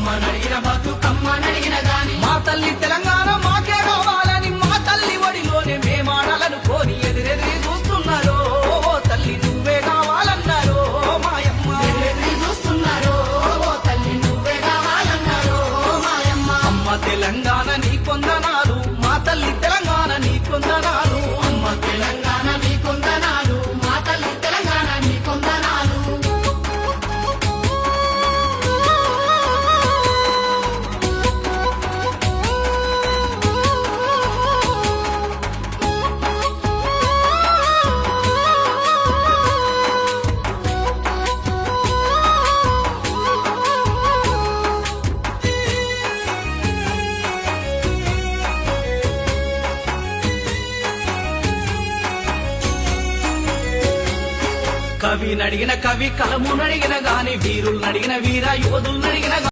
అమ్మనడిగిన బతుకమ్మనడిగిన గాని మా తల్లి తెలంగాణ మాకే కావాలని మా తల్లి ఒడిలోనే మేమాడాలను కోరి ఎదురెదిరి చూస్తున్నారో ఓ తల్లి నువ్వే కావాలన్నారో మాయమ్మ. ఎదురెదిరి చూస్తున్నారో ఓ తల్లి నువ్వే కావాలన్నారో మాయమ్మ. అమ్మ తెలంగాణ నీ కొందనాలు, మా తల్లి తెలంగాణ నీ కొందనాలు. అమ్మ తెలంగాణ నీ కొందనాలు, మా తల్లి తెలంగాణ నీ కొందనాలు. కవి నడిగిన కవి, కలము నడిగిన గాని, వీరులు నడిగిన వీర యోధులు నడిగిన